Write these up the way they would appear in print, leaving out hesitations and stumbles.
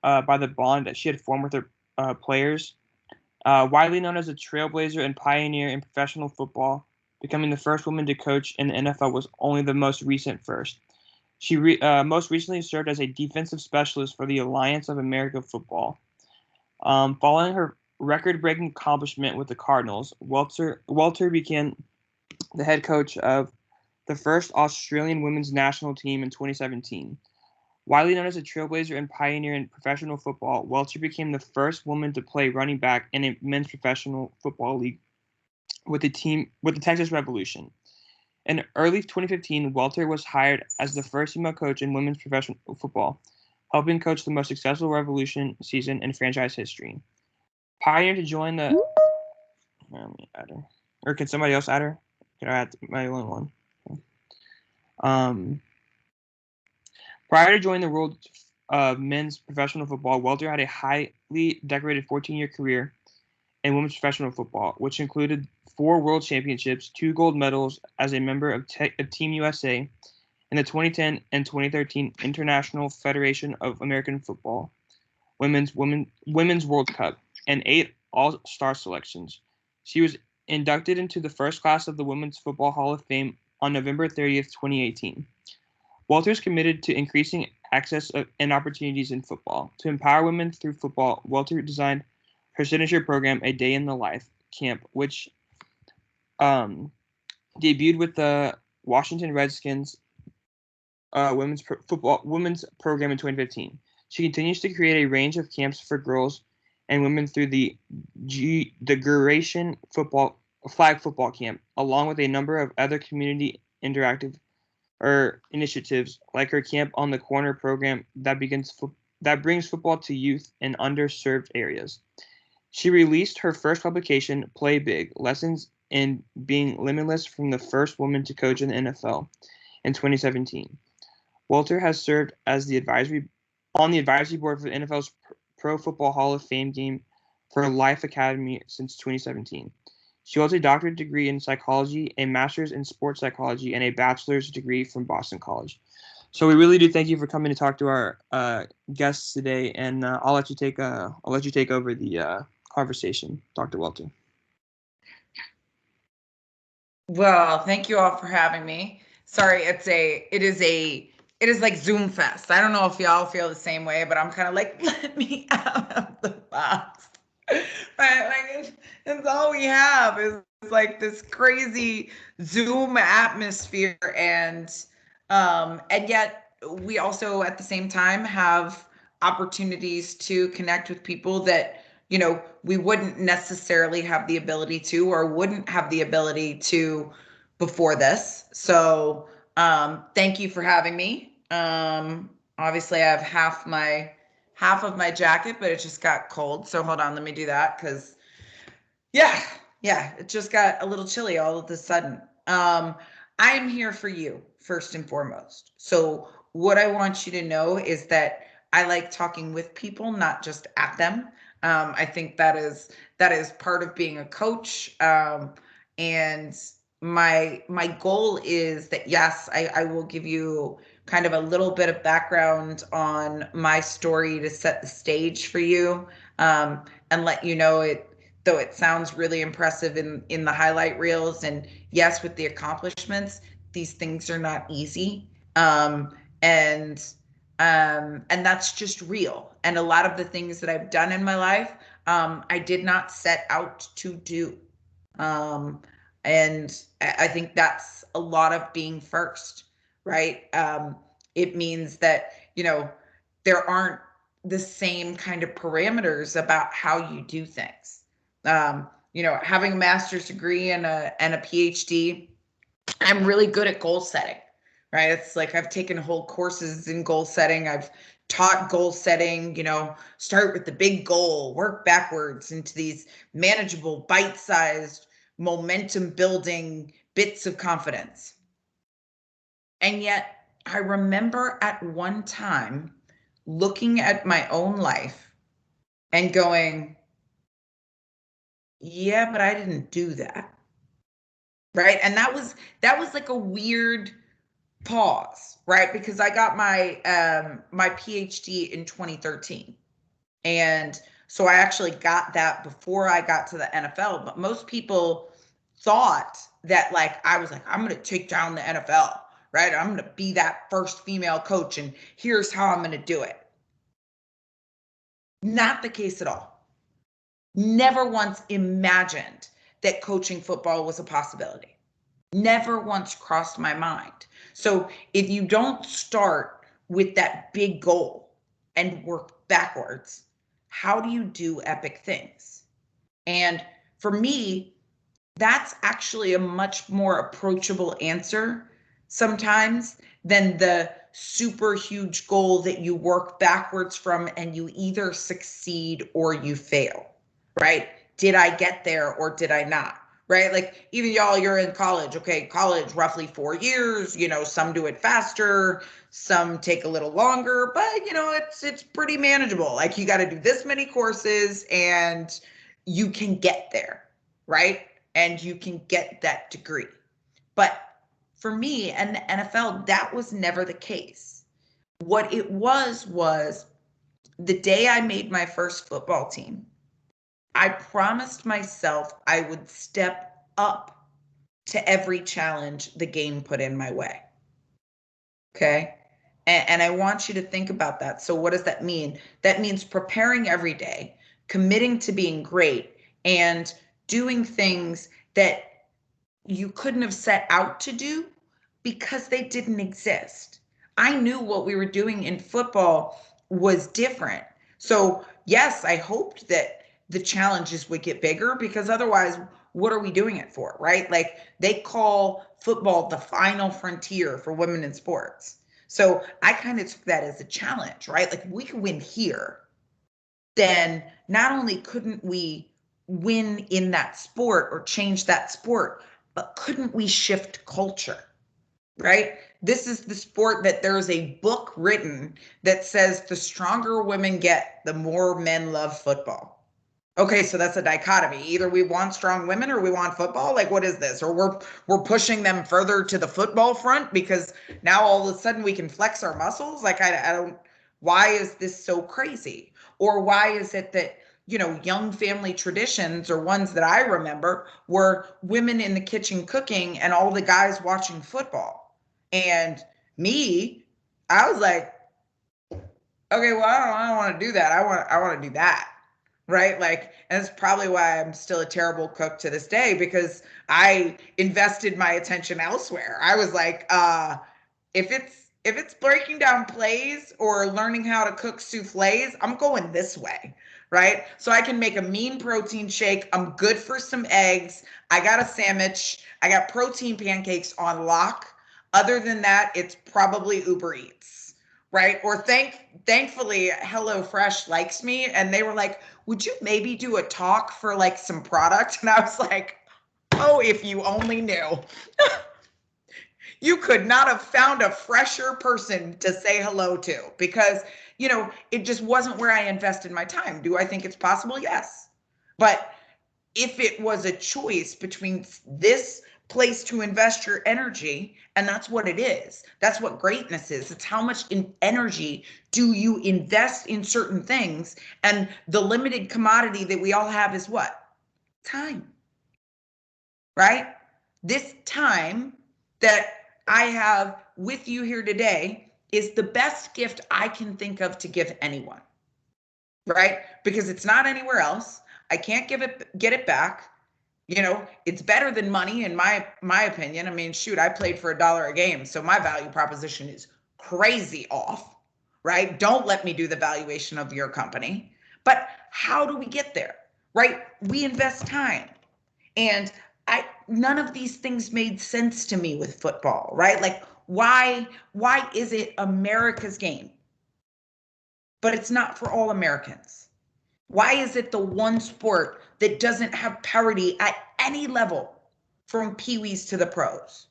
by the bond that she had formed with her players. Widely known as a trailblazer and pioneer in professional football, becoming the first woman to coach in the NFL was only the most recent first. She most recently served as a defensive specialist for the Alliance of America Football. Following her record-breaking accomplishment with the Cardinals, Welter became the head coach of the first Australian women's national team in 2017. Widely known as a trailblazer and pioneer in professional football, Welter became the first woman to play running back in a men's professional football league with the Texas Revolution. In early 2015, Welter was hired as the first female coach in women's professional football, helping coach the most successful Revolution season in franchise history. Pioneer to join the. Let me add her. Or can somebody else add her? Can I add my own one? Okay. Prior to joining the world of men's professional football, Welter had a highly decorated 14-year career in women's professional football, which included 4 world championships, 2 gold medals as a member of Team USA in the 2010 and 2013 International Federation of American Football Women's World Cup, and 8 All-Star selections. She was inducted into the first class of the Women's Football Hall of Fame on November 30th, 2018. Welter is committed to increasing access and opportunities in football. To empower women through football, Welter designed her signature program, A Day in the Life Camp, which debuted with the Washington Redskins women's program in 2015. She continues to create a range of camps for girls and women through the Duration Flag Football Camp, along with a number of other community interactive initiatives like her Camp on the Corner program that brings football to youth in underserved areas. She released her first publication, Play Big: Lessons in Being Limitless from the First Woman to Coach in the NFL, in 2017. Welter has served as on the advisory board for the NFL's Pro Football Hall of Fame game for Life Academy since 2017. She holds a doctorate degree in psychology, a master's in sports psychology, and a bachelor's degree from Boston College. So we really do thank you for coming to talk to our guests today, and I'll let you take over the conversation, Dr. Welter. Well, thank you all for having me. Sorry, it is like Zoom fest. I don't know if y'all feel the same way, but I'm kind of like, let me out of the box. Right? Like it's all we have is like this crazy Zoom atmosphere, and yet we also at the same time have opportunities to connect with people that we wouldn't necessarily have the ability to, or wouldn't have the ability to before this. So thank you for having me. Obviously I have half of my jacket, but it just got cold. So hold on, let me do that, because yeah, it just got a little chilly all of a sudden. I'm here for you first and foremost. So what I want you to know is that I like talking with people, not just at them. I think that is part of being a coach. And my goal is that, yes, I will give you kind of a little bit of background on my story to set the stage for you, and let you know it, though it sounds really impressive in the highlight reels, and yes, with the accomplishments, these things are not easy. And that's just real. And a lot of the things that I've done in my life, I did not set out to do. And I think that's a lot of being first, right? It means that, there aren't the same kind of parameters about how you do things. Having a master's degree and a PhD, I'm really good at goal setting, right? It's like I've taken whole courses in goal setting. I've taught goal setting, start with the big goal, work backwards into these manageable, bite-sized, momentum building bits of confidence. And yet I remember at one time looking at my own life and going, yeah, but I didn't do that. Right? And that was like a weird pause, right? Because I got my my PhD in 2013. And so I actually got that before I got to the NFL. But most people thought that like I was like, I'm going to take down the NFL, right? I'm going to be that first female coach, and here's how I'm going to do it. Not the case at all. Never once imagined that coaching football was a possibility. Never once crossed my mind. So if you don't start with that big goal and work backwards, how do you do epic things? And for me, that's actually a much more approachable answer sometimes than the super huge goal that you work backwards from and you either succeed or you fail, right? Did I get there or did I not? Right? Like even y'all, you're in college. Okay, college roughly 4 years. Some do it faster, some take a little longer, but it's pretty manageable. Like you got to do this many courses and you can get there, right? And you can get that degree. But for me and the NFL, that was never the case. What it was the day I made my first football team, I promised myself I would step up to every challenge the game put in my way. Okay. And I want you to think about that. So, what does that mean? That means preparing every day, committing to being great, and doing things that you couldn't have set out to do because they didn't exist. I knew what we were doing in football was different. So, yes, I hoped that the challenges would get bigger because otherwise, what are we doing it for, right? Like they call football the final frontier for women in sports. So I kind of took that as a challenge, right? Like if we could win here, then not only couldn't we win in that sport or change that sport, but couldn't we shift culture, right? This is the sport that there's a book written that says the stronger women get, the more men love football. Okay, so that's a dichotomy. Either we want strong women or we want football. Like, what is this? Or we're pushing them further to the football front because now all of a sudden we can flex our muscles. Like, I don't. Why is this so crazy? Or why is it that young family traditions or ones that I remember were women in the kitchen cooking and all the guys watching football? And me, I was like, okay, well, I don't want to do that. I want to do that. Right. Like, and it's probably why I'm still a terrible cook to this day because I invested my attention elsewhere. I was like, if it's breaking down plays or learning how to cook souffles, I'm going this way. Right. So I can make a mean protein shake. I'm good for some eggs. I got a sandwich. I got protein pancakes on lock. Other than that, it's probably Uber Eats. Right. Or thankfully, HelloFresh likes me. And they were like, would you maybe do a talk for like some product? And I was like, oh, if you only knew. You could not have found a fresher person to say hello to because, it just wasn't where I invested my time. Do I think it's possible? Yes. But if it was a choice between this place to invest your energy, and that's what it is. That's what greatness is. It's how much energy do you invest in certain things? And the limited commodity that we all have is what? Time. Right? This time that I have with you here today is the best gift I can think of to give anyone. Right? Because it's not anywhere else. I can't get it back. It's better than money in my opinion. I mean, shoot, I played for $1 a game, so my value proposition is crazy off, right? Don't let me do the valuation of your company. But how do we get there, right? We invest time. And none of these things made sense to me with football, right? Like why is it America's game, but it's not for all Americans? Why is it the one sport that doesn't have parity at any level from peewees to the pros?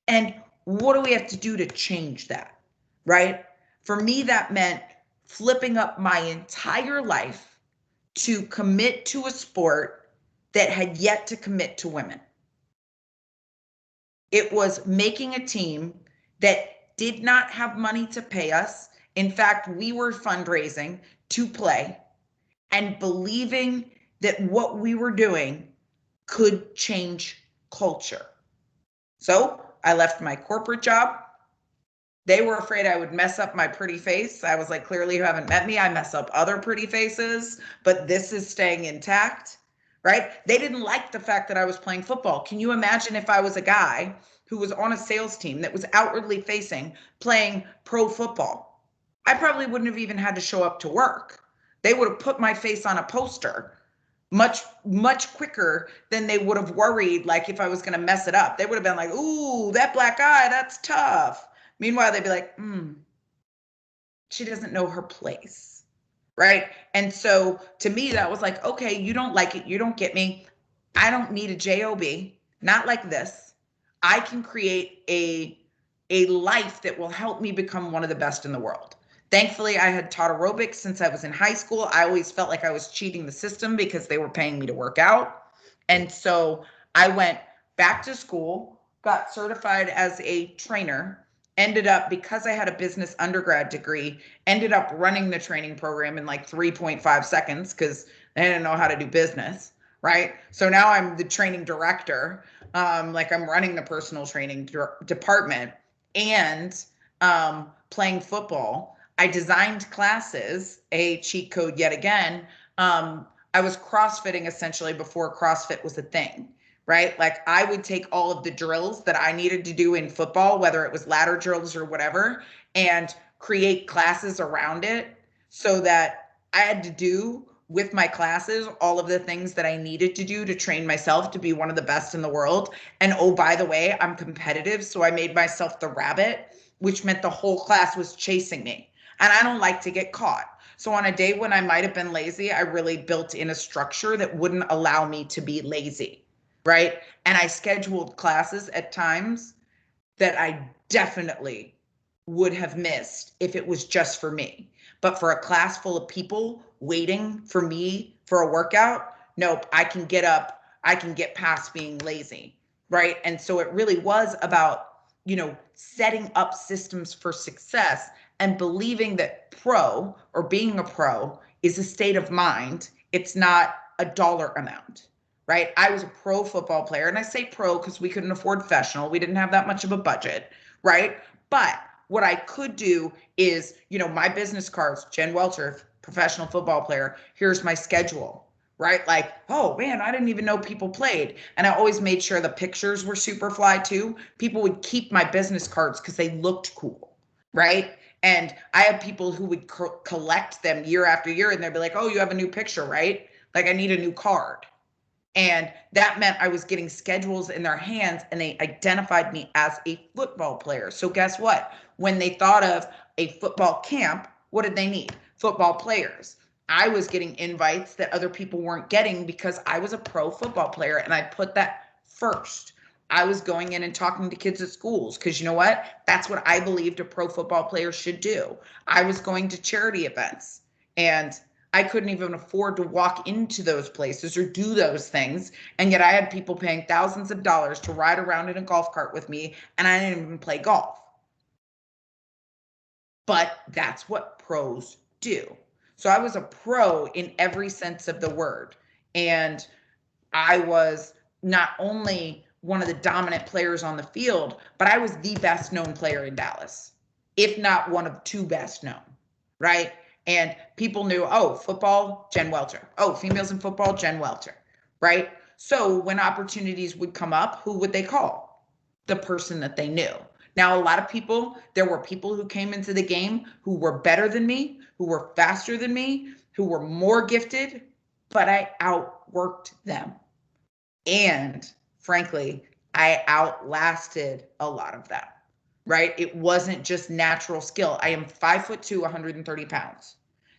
And what do we have to do to change that, right? For me, that meant flipping up my entire life to commit to a sport that had yet to commit to women. It was making a team that did not have money to pay us. In fact, we were fundraising to play. and believing that what we were doing could change culture. So I left my corporate job. They were afraid I would mess up my pretty face. I was like, clearly you haven't met me. I mess up other pretty faces, but this is staying intact, right? They didn't like the fact that I was playing football. Can you imagine if I was a guy who was on a sales team that was outwardly facing playing pro football? I probably wouldn't have even had to show up to work. They would have put my face on a poster much quicker than they would have worried, like if I was going to mess it up. They would have been like, ooh, that black eye, that's tough. Meanwhile, they'd be like, she doesn't know her place, right? And so to me, that was like, okay, you don't like it. You don't get me. I don't need a job, not like this. I can create a life that will help me become one of the best in the world. Thankfully, I had taught aerobics since I was in high school. I always felt like I was cheating the system because they were paying me to work out. And so I went back to school, got certified as a trainer, ended up, because I had a business undergrad degree, ended up running the training program in like 3.5 seconds because I didn't know how to do business, right? So now I'm the training director. Like I'm running the personal training department and playing football. I designed classes, a cheat code yet again. I was CrossFitting essentially before CrossFit was a thing, right? Like I would take all of the drills that I needed to do in football, whether it was ladder drills or whatever, and create classes around it so that I had to do with my classes all of the things that I needed to do to train myself to be one of the best in the world. And oh, by the way, I'm competitive. So I made myself the rabbit, which meant the whole class was chasing me. And I don't like to get caught. So on a day when I might have been lazy, I really built in a structure that wouldn't allow me to be lazy, right? And I scheduled classes at times that I definitely would have missed if it was just for me. But for a class full of people waiting for me for a workout, nope, I can get up, I can get past being lazy, right? And so it really was about, setting up systems for success and believing that pro or being a pro is a state of mind. It's not a dollar amount, right? I was a pro football player, and I say pro because we couldn't afford professional. We didn't have that much of a budget, right? But what I could do is, my business cards, Jen Welter, professional football player, here's my schedule, right? Like, oh man, I didn't even know people played. And I always made sure the pictures were super fly too. People would keep my business cards because they looked cool, right? And I have people who would collect them year after year, and they'd be like, oh, you have a new picture, right? Like, I need a new card. And that meant I was getting schedules in their hands, and they identified me as a football player. So guess what? When they thought of a football camp, what did they need? Football players. I was getting invites that other people weren't getting because I was a pro football player, and I put that first. I was going in and talking to kids at schools because you know what? That's what I believed a pro football player should do. I was going to charity events, and I couldn't even afford to walk into those places or do those things. And yet I had people paying thousands of dollars to ride around in a golf cart with me, and I didn't even play golf. But that's what pros do. So I was a pro in every sense of the word. And I was not only one of the dominant players on the field, but I was the best known player in Dallas, if not one of two best known, right? And people knew, oh, football, Jen Welter. Oh, females in football, Jen Welter, right? So when opportunities would come up, who would they call? The person that they knew. Now, a lot of people, there were people who came into the game who were better than me, who were faster than me, who were more gifted, but I outworked them. And frankly, I outlasted a lot of them, right? It wasn't just natural skill. I am 5'2", 130 pounds.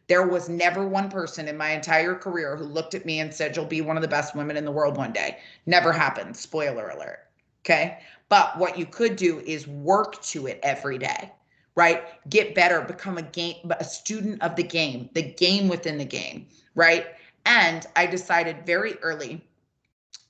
There was never one person in my entire career who looked at me and said, you'll be one of the best women in the world one day. Never happened. Spoiler alert. Okay. But what you could do is work to it every day, right? Get better, become a student of the game within the game, right? And I decided very early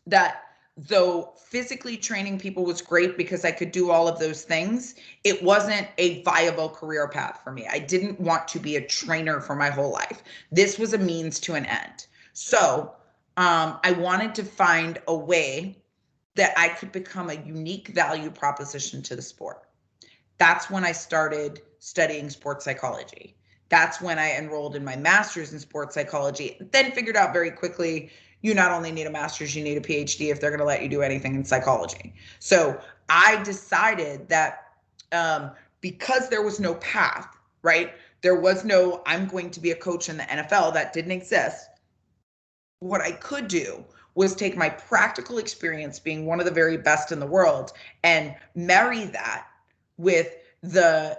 that though physically training people was great because I could do all of those things, it wasn't a viable career path for me. I didn't want to be a trainer for my whole life. This was a means to an end. So I wanted to find a way that I could become a unique value proposition to the sport. That's when I started studying sports psychology. That's when I enrolled in my master's in sports psychology, then figured out very quickly you not only need a master's, you need a PhD if they're going to let you do anything in psychology. So I decided that because there was no path, right? There was no, I'm going to be a coach in the NFL, that didn't exist. What I could do was take my practical experience being one of the very best in the world and marry that with the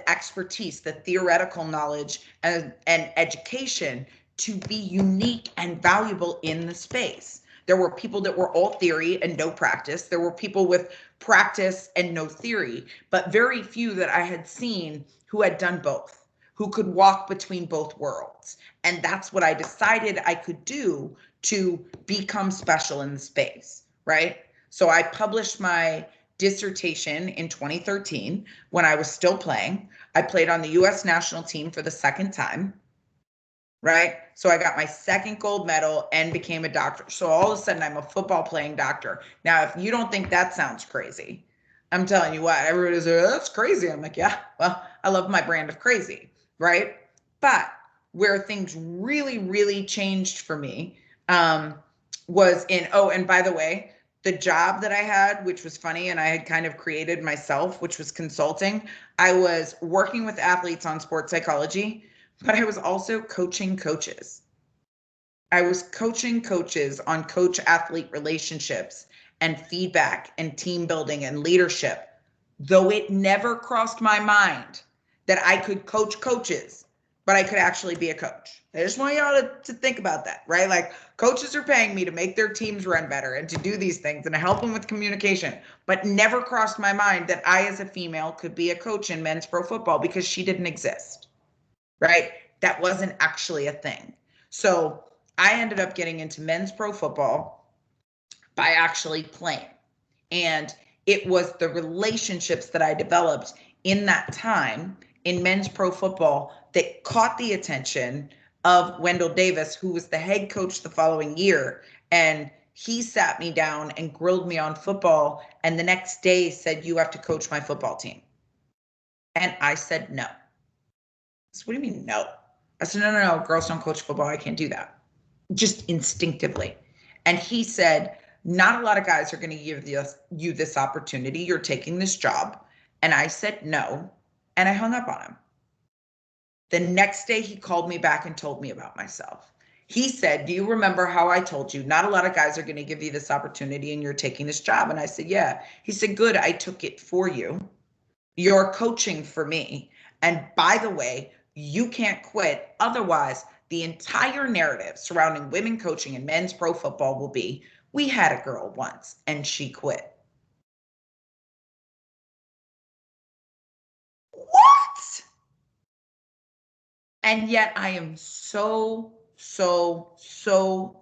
expertise, the theoretical knowledge and education to be unique and valuable in the space. There were people that were all theory and no practice. There were people with practice and no theory, but very few that I had seen who had done both, who could walk between both worlds. And that's what I decided I could do to become special in the space, right? So I published my dissertation in 2013 when I was still playing. I played on the US national team for the second time, right? So I got my second gold medal and became a doctor. So all of a sudden I'm a football playing doctor. Now, if you don't think that sounds crazy, I'm telling you what, everybody's like, that's crazy. I'm like, yeah, well, I love my brand of crazy, right? But where things really, really changed for me was in, oh, and by the way, the job that I had, which was funny, and I had kind of created myself, which was consulting. I was working with athletes on sports psychology, but I was also coaching coaches. I was coaching coaches on coach-athlete relationships and feedback and team building and leadership, though it never crossed my mind that I could coach coaches, but I could actually be a coach. I just want y'all to think about that, right? Like, coaches are paying me to make their teams run better and to do these things and to help them with communication, but never crossed my mind that I, as a female, could be a coach in men's pro football because she didn't exist, right? That wasn't actually a thing. So I ended up getting into men's pro football by actually playing. And it was the relationships that I developed in that time in men's pro football that caught the attention of Wendell Davis, who was the head coach the following year. And he sat me down and grilled me on football. And the next day said, you have to coach my football team. And I said, no. So what do you mean, no? I said, no, girls don't coach football. I can't do that. Just instinctively. And he said, not a lot of guys are going to give you this opportunity. You're taking this job. And I said, no. And I hung up on him. The next day he called me back and told me about myself. He said, do you remember how I told you not a lot of guys are going to give you this opportunity and you're taking this job? And I said, yeah. He said, good. I took it for you. You're coaching for me. And by the way, you can't quit. Otherwise, the entire narrative surrounding women coaching and men's pro football will be, we had a girl once and she quit. What? And yet I am so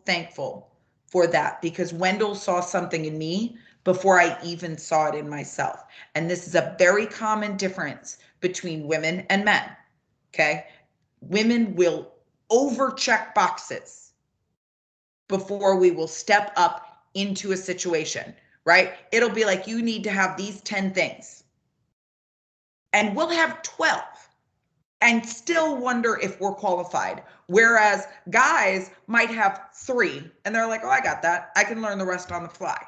thankful for that, because Wendell saw something in me before I even saw it in myself. And this is a very common difference between women and men, okay? Women will overcheck boxes before we will step up into a situation, right? It'll be like, you need to have these 10 things. And we'll have 12 and still wonder if we're qualified. Whereas guys might have 3 and they're like, oh, I got that. I can learn the rest on the fly.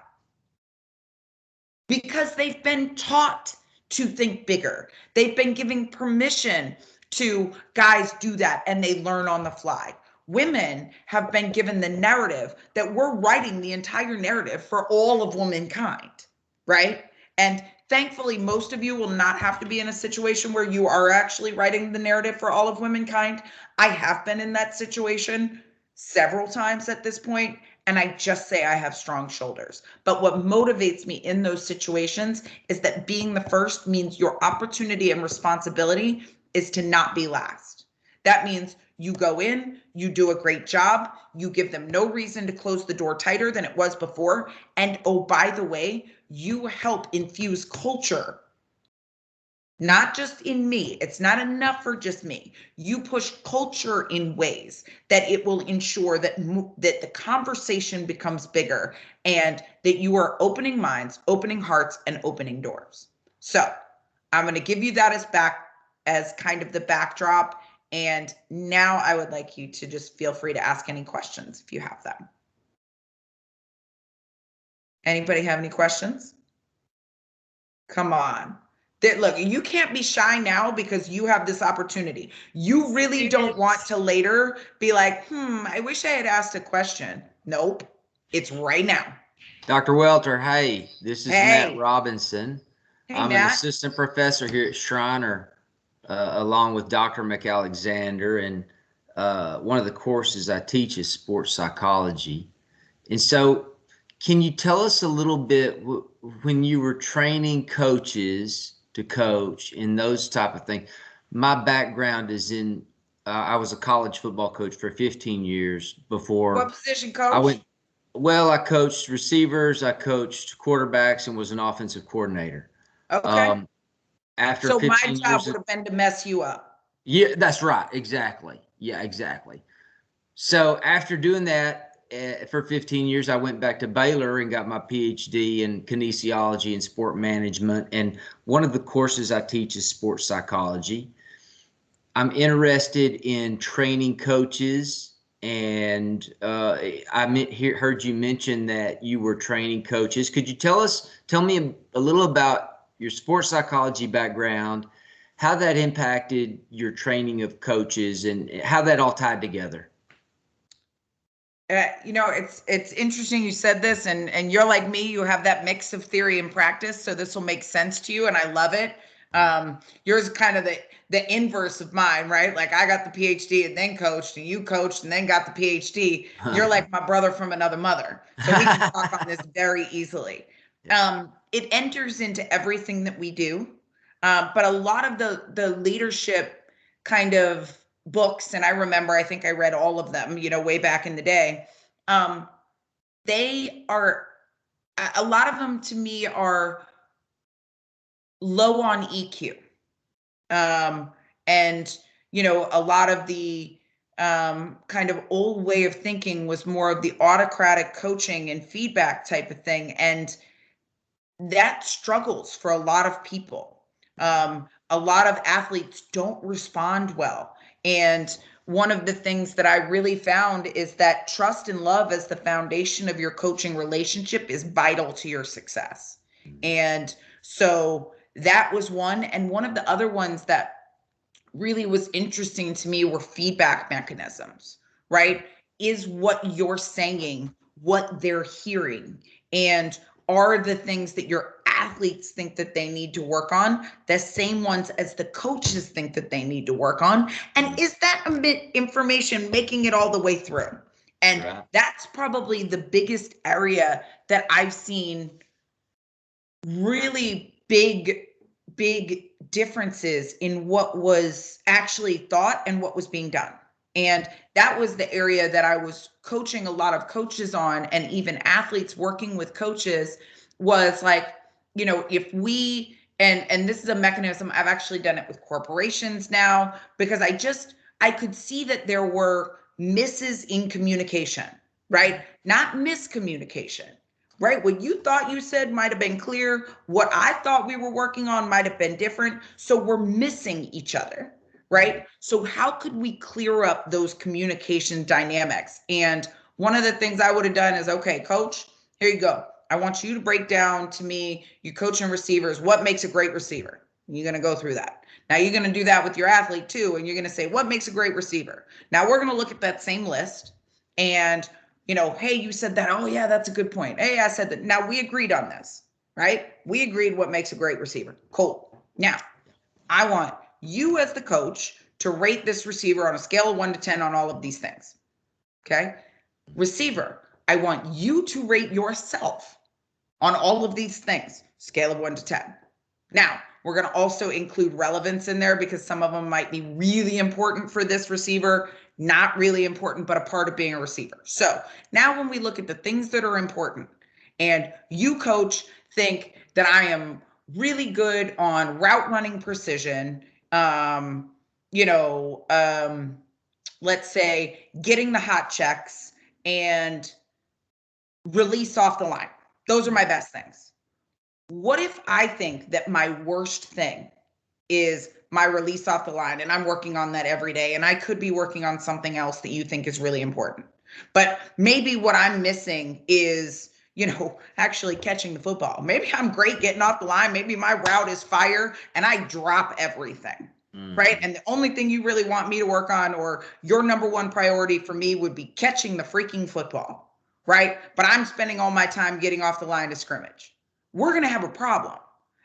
Because they've been taught to think bigger. They've been giving permission to guys do that and they learn on the fly. Women have been given the narrative that we're writing the entire narrative for all of womankind, right? And thankfully, most of you will not have to be in a situation where you are actually writing the narrative for all of womankind. I have been in that situation several times at this point, and I just say I have strong shoulders. But what motivates me in those situations is that being the first means your opportunity and responsibility is to not be last. That means you go in, you do a great job, you give them no reason to close the door tighter than it was before. And oh, by the way, you help infuse culture, not just in me. It's not enough for just me. You push culture in ways that it will ensure that that the conversation becomes bigger and that you are opening minds, opening hearts, and opening doors. So I'm going to give you that as kind of the backdrop. And now I would like you to just feel free to ask any questions if you have them. Anybody have any questions? Come on. Look, you can't be shy now because you have this opportunity. You really don't want to later be like, I wish I had asked a question. Nope. It's right now. Dr. Welter, hey, this is Hey. Matt Robinson. Hey, I'm Matt. an assistant professor here at Schreiner, along with Dr. McAlexander, and one of the courses I teach is sports psychology. And so can you tell us a little bit, when you were training coaches to coach and those type of things? My background is in, I was a college football coach for 15 years before. What position, coach? I coached receivers, I coached quarterbacks, and was an offensive coordinator. Okay. After So 15 my years, job would have been to mess you up. Yeah, that's right. Exactly. Yeah, exactly. So after doing that for 15 years, I went back to Baylor and got my PhD in kinesiology and sport management. And one of the courses I teach is sports psychology. I'm interested in training coaches, and heard you mention that you were training coaches. Could you tell me a little about your sports psychology background, how that impacted your training of coaches, and how that all tied together? It's interesting you said this, and you're like me, you have that mix of theory and practice, so this will make sense to you, and I love it. Yours is kind of the inverse of mine, right? Like I got the PhD and then coached, and you coached and then got the PhD. You're like my brother from another mother, so we can talk on this very easily. It enters into everything that we do, but a lot of the leadership kind of books, and I remember, I think I read all of them, way back in the day. They are, a lot of them to me are low on EQ. And, a lot of the kind of old way of thinking was more of the autocratic coaching and feedback type of thing. And that struggles for a lot of people. A lot of athletes don't respond well. And one of the things that I really found is that trust and love as the foundation of your coaching relationship is vital to your success. And so that was one. And one of the other ones that really was interesting to me were feedback mechanisms, right? Is what you're saying what they're hearing? And are the things that your athletes think that they need to work on the same ones as the coaches think that they need to work on? And is that information making it all the way through? And that's probably the biggest area that I've seen really big differences in what was actually thought and what was being done. And that was the area that I was coaching a lot of coaches on, and even athletes working with coaches, was like, if we, and this is a mechanism, I've actually done it with corporations now, because I could see that there were misses in communication, right? Not miscommunication, right? What you thought you said might have been clear. What I thought we were working on might have been different. So we're missing each other, right? So how could we clear up those communication dynamics? And one of the things I would have done is, okay, coach, here you go. I want you to break down to me, you coaching receivers, what makes a great receiver? You're going to go through that. Now you're going to do that with your athlete too. And you're going to say, what makes a great receiver? Now we're going to look at that same list and, hey, you said that. Oh yeah, that's a good point. Hey, I said that. Now we agreed on this, right? We agreed what makes a great receiver. Cool. Now I want you as the coach to rate this receiver on a scale of 1 to 10 on all of these things. Okay. Receiver, I want you to rate yourself on all of these things, scale of 1 to 10. Now, we're going to also include relevance in there because some of them might be really important for this receiver, not really important, but a part of being a receiver. So now when we look at the things that are important, and you, coach, think that I am really good on route running precision, let's say getting the hot checks and release off the line. Those are my best things. What if I think that my worst thing is my release off the line and I'm working on that every day and I could be working on something else that you think is really important. But maybe what I'm missing is, actually catching the football. Maybe I'm great getting off the line. Maybe my route is fire and I drop everything. Right. And the only thing you really want me to work on, or your number one priority for me, would be catching the freaking football. Right. But I'm spending all my time getting off the line to scrimmage. We're going to have a problem.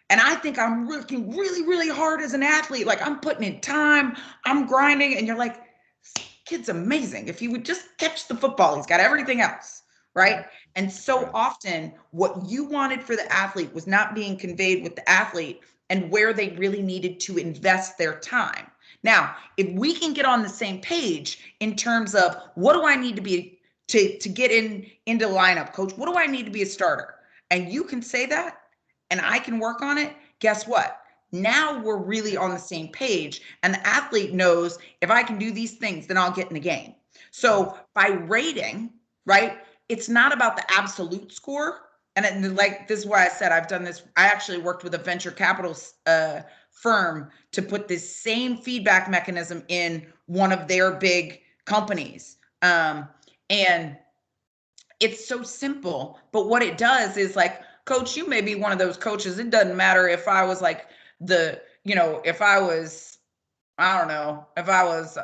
And I think I'm working really, really hard as an athlete. Like, I'm putting in time, I'm grinding. And you're like, this kid's amazing. If he would just catch the football, he's got everything else. Right. And so often what you wanted for the athlete was not being conveyed with the athlete and where they really needed to invest their time. Now, if we can get on the same page in terms of what do I need to be to get into lineup, coach? What do I need to be a starter? And you can say that and I can work on it. Guess what? Now we're really on the same page. And the athlete knows if I can do these things, then I'll get in the game. So by rating, right, it's not about the absolute score. And like, this is why I said I've done this. I actually worked with a venture capital firm to put this same feedback mechanism in one of their big companies. And it's so simple, but what it does is, like, coach, you may be one of those coaches. It doesn't matter if I was like if I was, I don't know, if I was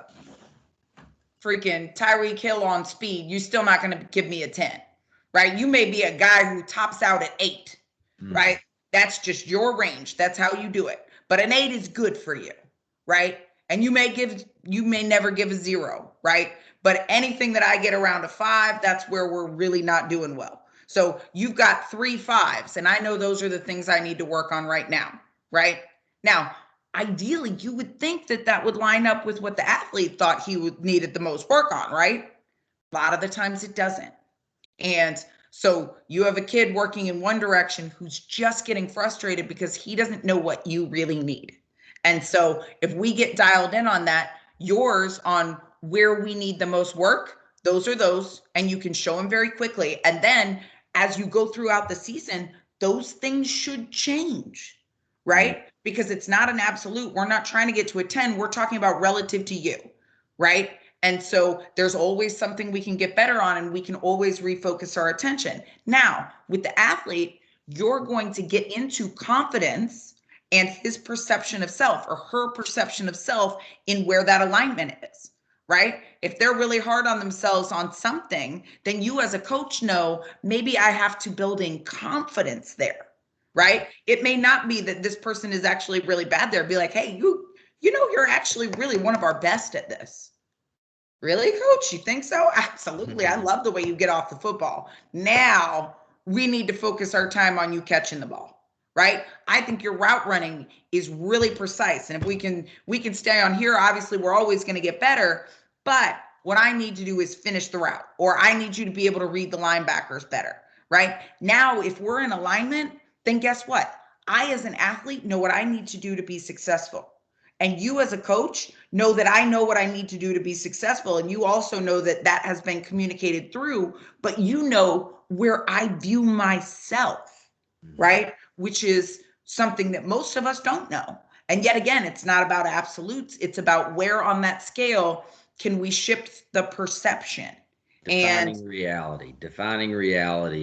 freaking Tyreek Hill on speed, you're still not going to give me a 10, right? You may be a guy who tops out at 8, right? That's just your range. That's how you do it. But an 8 is good for you, right? And you may never give a 0, right? But anything that I get around a 5, that's where we're really not doing well. So you've got 3 5s, and I know those are the things I need to work on right now, right? Now, ideally, you would think that that would line up with what the athlete thought he needed the most work on, right? A lot of the times it doesn't. And so you have a kid working in one direction who's just getting frustrated because he doesn't know what you really need. And so if we get dialed in on that, yours on where we need the most work, those are those, and you can show them very quickly. And then as you go throughout the season, those things should change, right? Because it's not an absolute. We're not trying to get to a 10. We're talking about relative to you, right? And so there's always something we can get better on, and we can always refocus our attention. Now, with the athlete, you're going to get into confidence and his perception of self, or her perception of self, in where that alignment is, right? If they're really hard on themselves on something, then you as a coach know, maybe I have to build in confidence there, right? It may not be that this person is actually really bad there. Be like, hey, you're actually really one of our best at this. Really, coach? You think so? Absolutely. I love the way you get off the football. Now we need to focus our time on you catching the ball, right? I think your route running is really precise. And if we can stay on here, obviously we're always going to get better. But what I need to do is finish the route, or I need you to be able to read the linebackers better, right? Now, if we're in alignment, then guess what? I, as an athlete, know what I need to do to be successful. And you as a coach know that I know what I need to do to be successful. And you also know that that has been communicated through, but you know where I view myself, right? Which is something that most of us don't know. And yet again, it's not about absolutes. It's about where on that scale can we shift the perception. Defining reality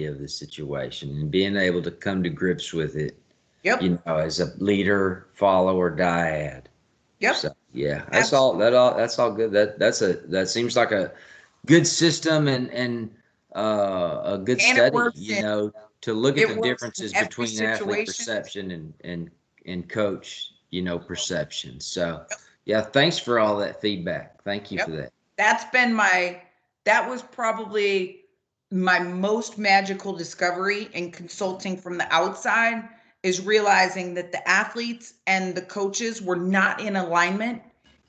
of the situation and being able to come to grips with it. Yep. As a leader, follower, dyad. Yep. So, yeah, that's all good. That seems like a good system and a good study, to look at the differences between athlete perception and coach, perception. So, yeah, thanks for all that feedback. Thank you for that. That was probably my most magical discovery in consulting from the outside, is realizing that the athletes and the coaches were not in alignment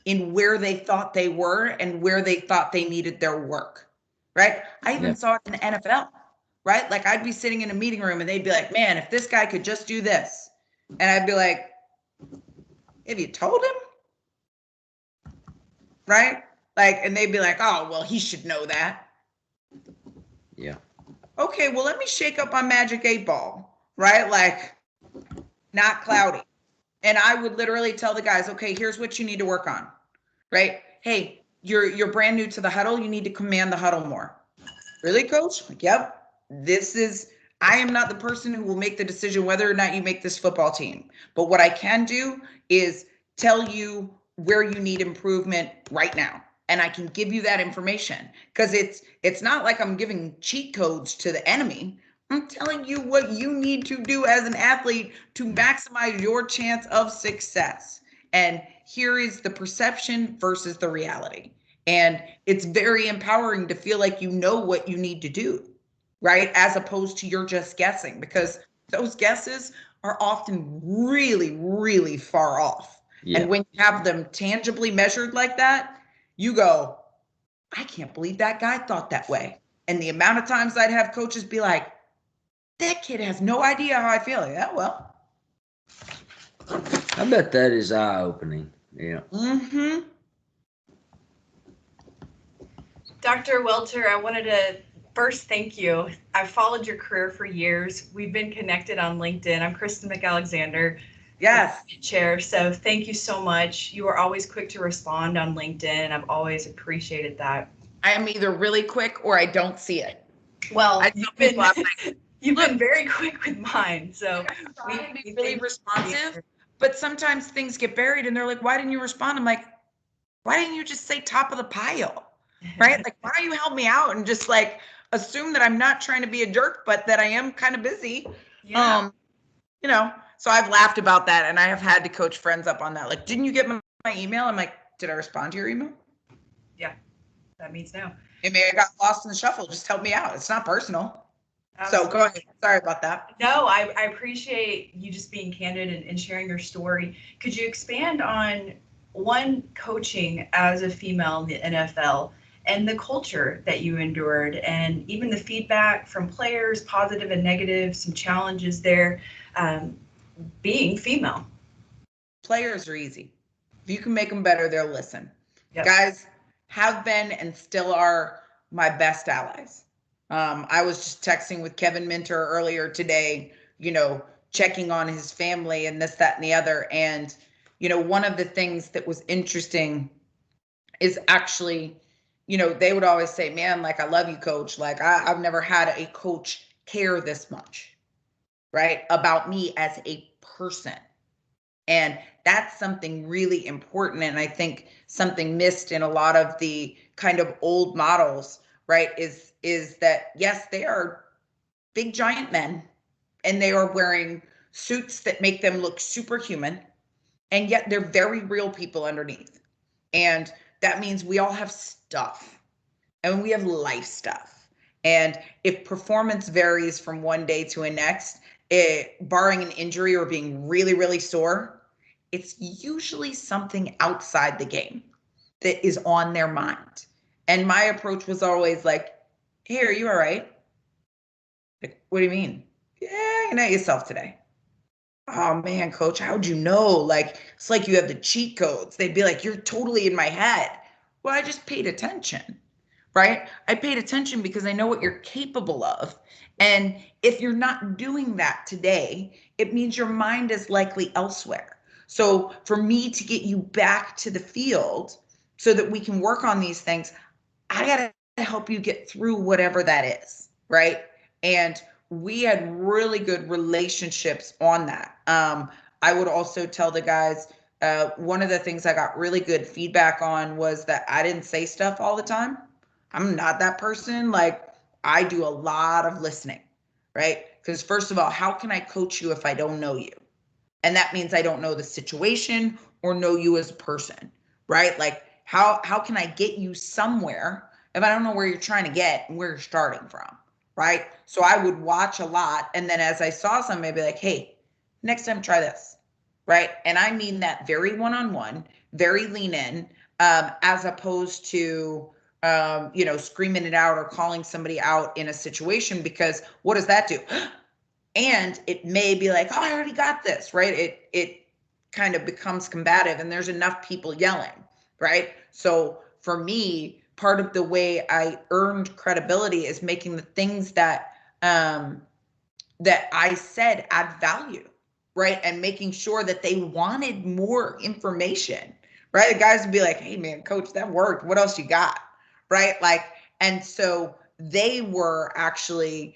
in where they thought they were and where they thought they needed their work, right? I even saw it in the NFL, right? Like I'd be sitting in a meeting room and they'd be like, man, if this guy could just do this. And I'd be like, have you told him? Right? Like, and they'd be like, oh, well, he should know that. Yeah. Okay, well, let me shake up my magic 8-ball, right? Like, not cloudy. And I would literally tell the guys, okay, here's what you need to work on, right? Hey, you're brand new to the huddle. You need to command the huddle more. Really, coach? Like, yep. I am not the person who will make the decision whether or not you make this football team. But what I can do is tell you where you need improvement right now. And I can give you that information because it's not like I'm giving cheat codes to the enemy. I'm telling you what you need to do as an athlete to maximize your chance of success. And here is the perception versus the reality. And it's very empowering to feel like you know what you need to do, right? As opposed to you're just guessing, because those guesses are often really, really far off. Yeah. And when you have them tangibly measured like that, you go, I can't believe that guy thought that way. And the amount of times I'd have coaches be like, that kid has no idea how I feel. Yeah, well. I bet that is eye-opening. Yeah. Mm-hmm. Dr. Welter, I wanted to first thank you. I've followed your career for years. We've been connected on LinkedIn. I'm Kristen McAlexander. Yes. Chair. So thank you so much. You are always quick to respond on LinkedIn. I've always appreciated that. I am either really quick or I don't see it. Well, You've been very quick with mine. So we be really responsive, but sometimes things get buried and they're like, why didn't you respond? I'm like, why didn't you just say top of the pile? Right? Like, why don't you help me out and just like assume that I'm not trying to be a jerk, but that I am kind of busy. Yeah. You know, so I've laughed about that and I have had to coach friends up on that. Like, didn't you get my email? I'm like, did I respond to your email? Yeah, that means no. Maybe I got lost in the shuffle. Just help me out. It's not personal. Absolutely. So go ahead. Sorry about that. No, I appreciate you just being candid and sharing your story. Could you expand on one, coaching as a female in the NFL and the culture that you endured and even the feedback from players, positive and negative, some challenges there, being female? Players are easy. If you can make them better, they'll listen. Yep. Guys have been and still are my best allies. I was just texting with Kevin Minter earlier today, you know, checking on his family and this, that, and the other. And, you know, one of the things that was interesting is actually, you know, they would always say, man, like, I love you, coach. Like, I've never had a coach care this much, right, about me as a person. And that's something really important. And I think something missed in a lot of the kind of old models, right, is that, yes, they are big, giant men, and they are wearing suits that make them look superhuman, and yet they're very real people underneath. And that means we all have stuff, and we have life stuff. And if performance varies from one day to the next, barring an injury or being really, really sore, it's usually something outside the game that is on their mind. And my approach was always like, hey, are you all right? Like, what do you mean? Yeah, you're not yourself today. Oh man, coach, how'd you know? Like, it's like you have the cheat codes. They'd be like, you're totally in my head. Well, I just paid attention, right? I paid attention because I know what you're capable of. And if you're not doing that today, it means your mind is likely elsewhere. So for me to get you back to the field so that we can work on these things, I got to help you get through whatever that is, right? And we had really good relationships on that. I would also tell the guys, one of the things I got really good feedback on was that I didn't say stuff all the time. I'm not that person. Like, I do a lot of listening, right? Because first of all, how can I coach you if I don't know you? And that means I don't know the situation or know you as a person, right? Like, how can I get you somewhere if I don't know where you're trying to get and where you're starting from, right? So I would watch a lot. And then as I saw something, I'd be like, hey, next time try this, right? And I mean that very one-on-one, very lean in, as opposed to, screaming it out or calling somebody out in a situation, because what does that do? And it may be like, oh, I already got this, right? It kind of becomes combative, and there's enough people yelling, right? So for me, part of the way I earned credibility is making the things that that I said add value, right? And making sure that they wanted more information, right? The guys would be like, hey man, coach, that worked. What else you got? Right? Like, and so they were actually,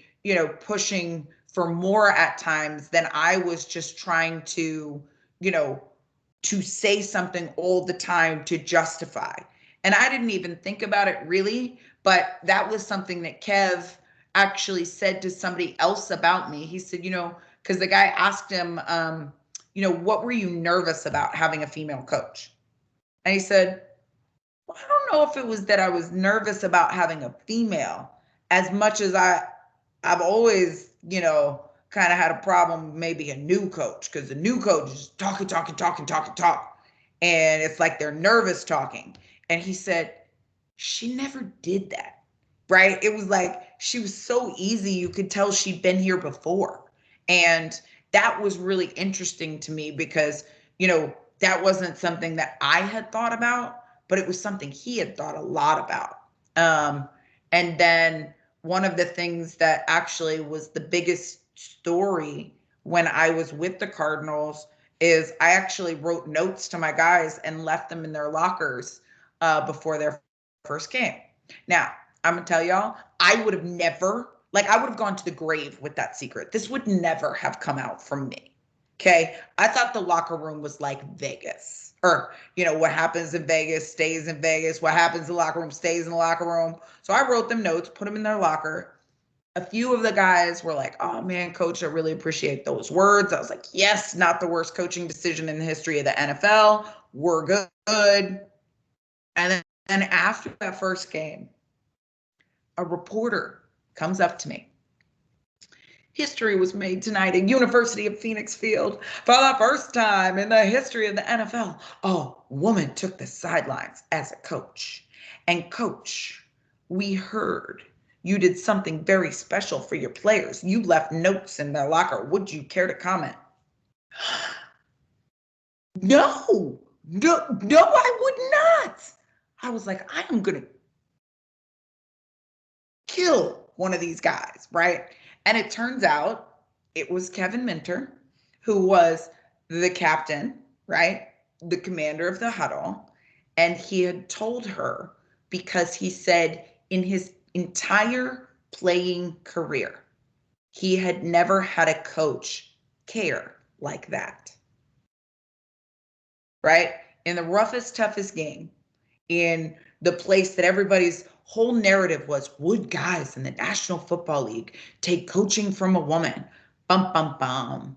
pushing for more at times than I was just trying to, to say something all the time to justify. And I didn't even think about it really, but that was something that Kev actually said to somebody else about me. He said, because the guy asked him, what were you nervous about having a female coach? And he said, well, I don't know if it was that I was nervous about having a female as much as I've always, kind of had a problem, maybe a new coach, because the new coach is talking. And it's like they're nervous talking. And he said, she never did that, right? It was like, she was so easy. You could tell she'd been here before. And that was really interesting to me because, that wasn't something that I had thought about, but it was something he had thought a lot about. And then one of the things that actually was the biggest story when I was with the Cardinals is I actually wrote notes to my guys and left them in their lockers before their first game. Now, I'm gonna tell y'all, I would have never, I would have gone to the grave with that secret. This would never have come out from me. Okay. I thought the locker room was like Vegas, or, what happens in Vegas stays in Vegas. What happens in the locker room stays in the locker room. So I wrote them notes, put them in their locker. A few of the guys were like, oh man, coach, I really appreciate those words. I was like, yes, not the worst coaching decision in the history of the NFL. We're good. And then after that first game, a reporter comes up to me. History was made tonight at University of Phoenix Field. For the first time in the history of the NFL, a woman took the sidelines as a coach. And coach, we heard you did something very special for your players. You left notes in their locker. Would you care to comment? No, I would not. I was like, I am going to kill one of these guys, right? And it turns out it was Kevin Minter, who was the captain, right? The commander of the huddle. And he had told her, because he said in his entire playing career, he had never had a coach care like that. Right? In the roughest, toughest game, in the place that everybody's whole narrative was, would guys in the National Football League take coaching from a woman? Bum, bum, bum.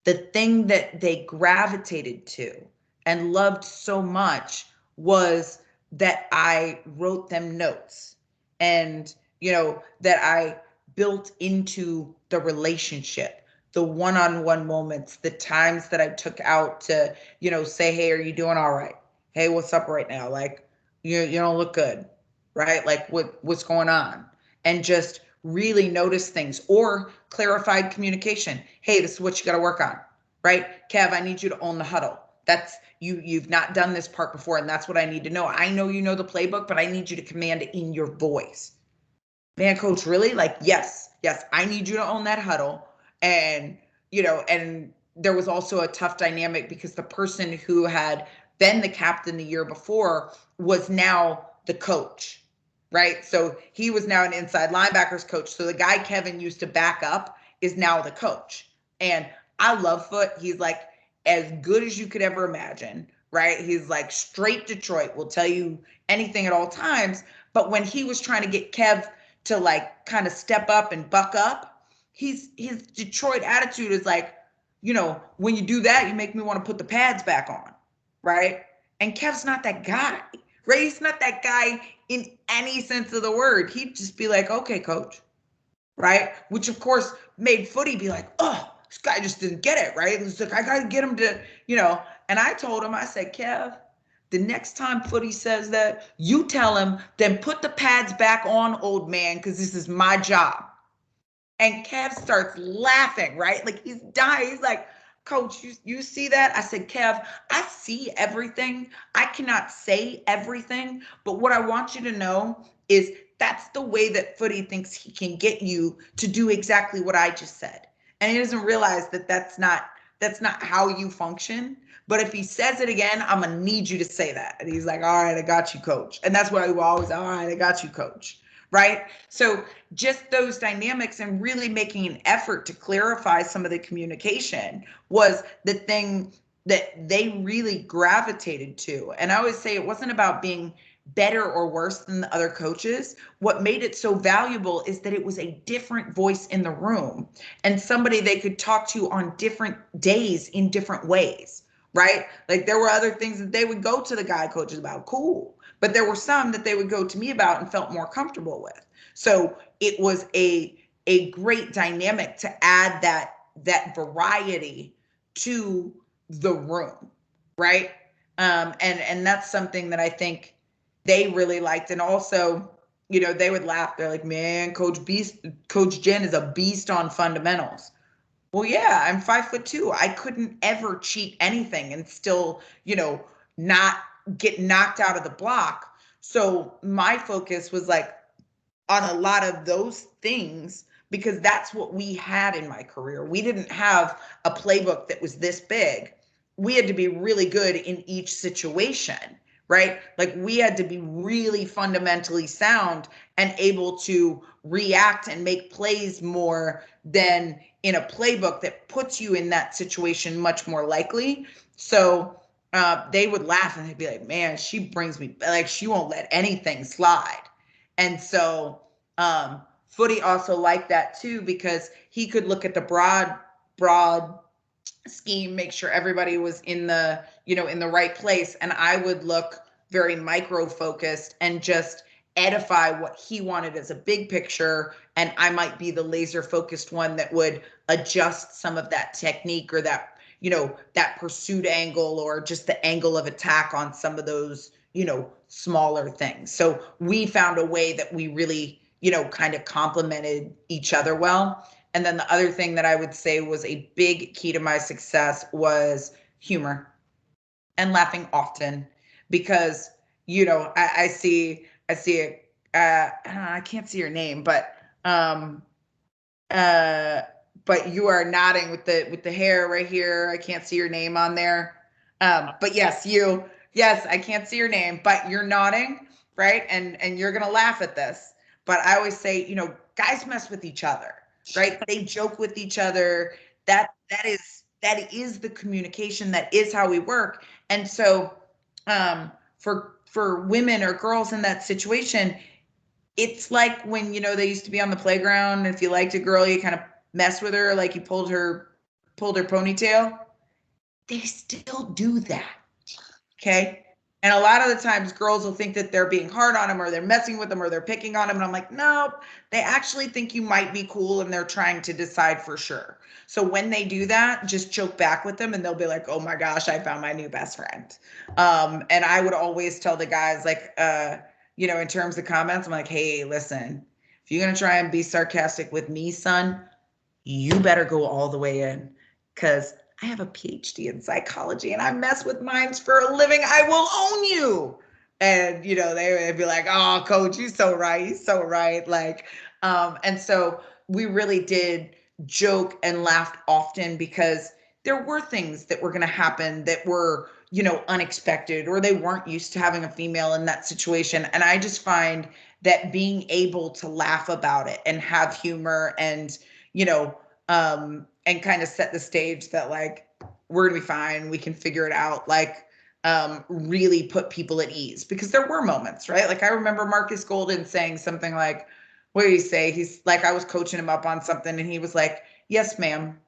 The thing that they gravitated to and loved so much was that I wrote them notes and, that I built into the relationship, the one-on-one moments, the times that I took out to, say, hey, are you doing all right? Hey, what's up right now? Like, you don't look good, right? Like what's going on? And just really notice things, or clarified communication. Hey, this is what you got to work on, right? Kev, I need you to own the huddle. That's you've not done this part before, and that's what I need to know. I know you know the playbook, but I need you to command it in your voice. Man, coach, really? Like, yes, I need you to own that huddle. And, and there was also a tough dynamic because the person who had been the captain the year before was now the coach, right? So he was now an inside linebackers coach. So the guy Kevin used to back up is now the coach. And I love Foot. He's like as good as you could ever imagine, right? He's like straight Detroit, will tell you anything at all times. But when he was trying to get Kev to like kind of step up and buck up, his Detroit attitude is like, when you do that, you make me want to put the pads back on, right? And Kev's not that guy, right? He's not that guy in any sense of the word. He'd just be like, okay, coach, right? Which of course made Footy be like, oh, this guy just didn't get it, right? And it's like, I got to get him to, and I told him, I said, Kev, the next time Footy says that, you tell him, then put the pads back on, old man, because this is my job. And Kev starts laughing, right? Like he's dying. He's like, Coach, you see that? I said, Kev, I see everything. I cannot say everything. But what I want you to know is that's the way that Footy thinks he can get you to do exactly what I just said. And he doesn't realize that that's not how you function. But if he says it again, I'm going to need you to say that. And he's like, all right, I got you, Coach. And that's what I always, all right, I got you, Coach. Right? So just those dynamics and really making an effort to clarify some of the communication was the thing that they really gravitated to. And I always say it wasn't about being better or worse than the other coaches. What made it so valuable is that it was a different voice in the room and somebody they could talk to on different days in different ways, right? Like there were other things that they would go to the guy coaches about, cool. But there were some that they would go to me about and felt more comfortable with. So it was a great dynamic to add that variety to the room, right? And that's something that I think they really liked. And also, they would laugh. They're like, man, Coach Jen is a beast on fundamentals. Well, yeah, I'm 5'2". I couldn't ever cheat anything and still, not get knocked out of the block. So my focus was like on a lot of those things because that's what we had in my career. We didn't have a playbook that was this big. We had to be really good in each situation, right? Like we had to be really fundamentally sound and able to react and make plays more than in a playbook that puts you in that situation much more likely. So they would laugh and they'd be like, man, she brings me, like, she won't let anything slide. And so Footy also liked that too, because he could look at the broad scheme, make sure everybody was in the, in the right place. And I would look very micro focused and just edify what he wanted as a big picture. And I might be the laser focused one that would adjust some of that technique or that, that pursuit angle or just the angle of attack on some of those, smaller things. So we found a way that we really, kind of complemented each other well. And then the other thing that I would say was a big key to my success was humor and laughing often, because, I see it. I can't see your name, but you are nodding with the hair right here. I can't see your name on there. But yes, I can't see your name, but you're nodding, right? And you're going to laugh at this. But I always say, guys mess with each other, right? They joke with each other. That is the communication. That is how we work. And so for women or girls in that situation, it's like when, they used to be on the playground. If you liked a girl, you kind of mess with her, like you pulled her ponytail. They still do that. Okay. And a lot of the times girls will think that they're being hard on them or they're messing with them or they're picking on them. And I'm like, no, they actually think you might be cool and they're trying to decide for sure. So when they do that, just joke back with them and they'll be like, oh my gosh, I found my new best friend. And I would always tell the guys, like, in terms of comments, I'm like, hey, listen, if you're going to try and be sarcastic with me, son, you better go all the way in, because I have a PhD in psychology and I mess with minds for a living. I will own you. And, they'd be like, oh, Coach, you're so right. He's so right. Like, and so we really did joke and laughed often, because there were things that were going to happen that were, unexpected, or they weren't used to having a female in that situation. And I just find that being able to laugh about it and have humor and, and kind of set the stage that, like, we're gonna be fine, we can figure it out, like, really put people at ease. Because there were moments, right? Like I remember Marcus Golden saying something like, what did he say? He's like, I was coaching him up on something and he was like, yes, ma'am.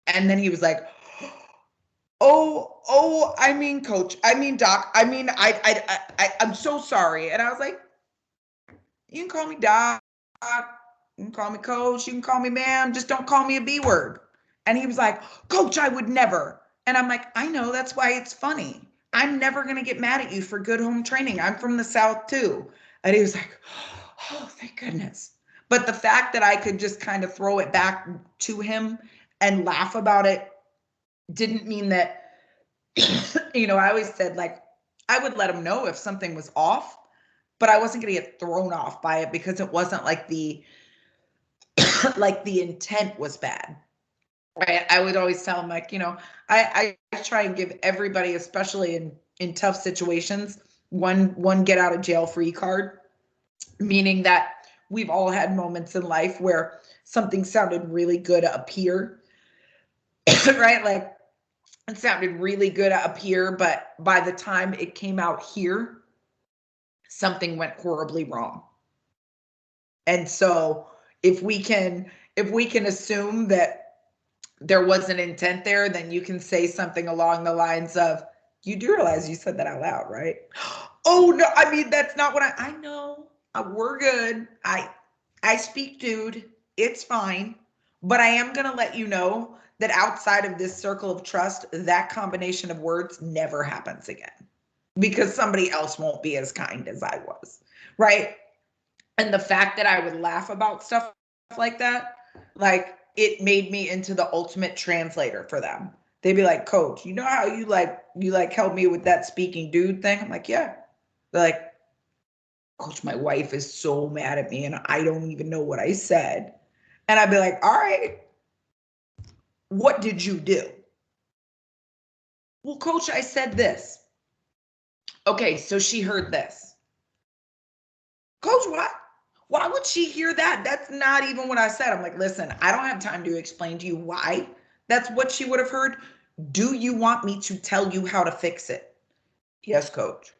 And then he was like, oh, I mean, Coach, I mean, Doc, I mean, I'm so sorry. And I was like, you can call me Doc, you can call me Coach, you can call me ma'am, just don't call me a B word. And he was like, Coach, I would never. And I'm like, I know, that's why it's funny. I'm never going to get mad at you for good home training. I'm from the South too. And he was like, oh, thank goodness. But the fact that I could just kind of throw it back to him and laugh about it didn't mean that, you know, I always said, like, I would let him know if something was off, but I wasn't going to get thrown off by it because it wasn't like the intent was bad. Right. I would always tell him, like, you know, I try and give everybody, especially in tough situations, one get out of jail free card, meaning that we've all had moments in life where something sounded really good up here, right? Like, it sounded really good up here, but by the time it came out here, something went horribly wrong. And so if we can assume that there was an intent there, then you can say something along the lines of, you do realize you said that out loud, right? Oh no, I mean, that's not what I know. We're good. I speak dude. It's fine. But I am going to let you know that outside of this circle of trust, that combination of words never happens again, because somebody else won't be as kind as I was, right? And the fact that I would laugh about stuff like that, like, it made me into the ultimate translator for them. They'd be like, Coach, you know how you helped me with that speaking dude thing? I'm like, yeah. They're like, Coach, my wife is so mad at me and I don't even know what I said. And I'd be like, all right, what did you do? Well, Coach, I said this. Okay, so she heard this. Coach, what? Why would she hear that? That's not even what I said. I'm like, listen, I don't have time to explain to you why that's what she would have heard. Do you want me to tell you how to fix it? Yes, Coach.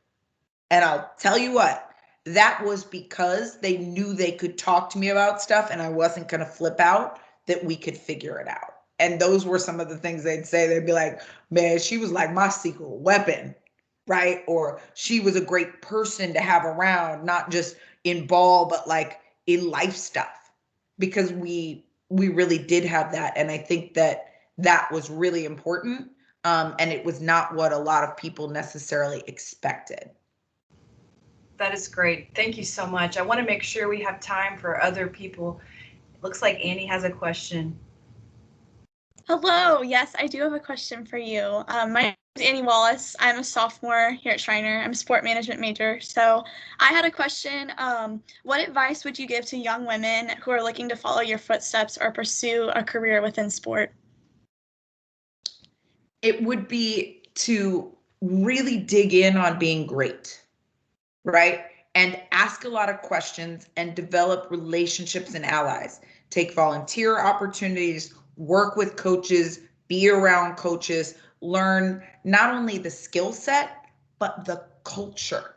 And I'll tell you what, that was because they knew they could talk to me about stuff and I wasn't going to flip out, that we could figure it out. And those were some of the things they'd say. They'd be like, man, she was like my secret weapon, right? Or she was a great person to have around, not just in ball, but like in life stuff, because we really did have that. And I think that was really important. And it was not what a lot of people necessarily expected. That is great. Thank you so much. I want to make sure we have time for other people. It looks like Annie has a question. Hello. Yes, I do have a question for you. My name is Annie Wallace. I'm a sophomore here at Schreiner. I'm a sport management major. So I had a question. What advice would you give to young women who are looking to follow your footsteps or pursue a career within sport? It would be to really dig in on being great, right? And ask a lot of questions and develop relationships and allies. Take volunteer opportunities, work with coaches, be around coaches, learn not only the skill set, but the culture,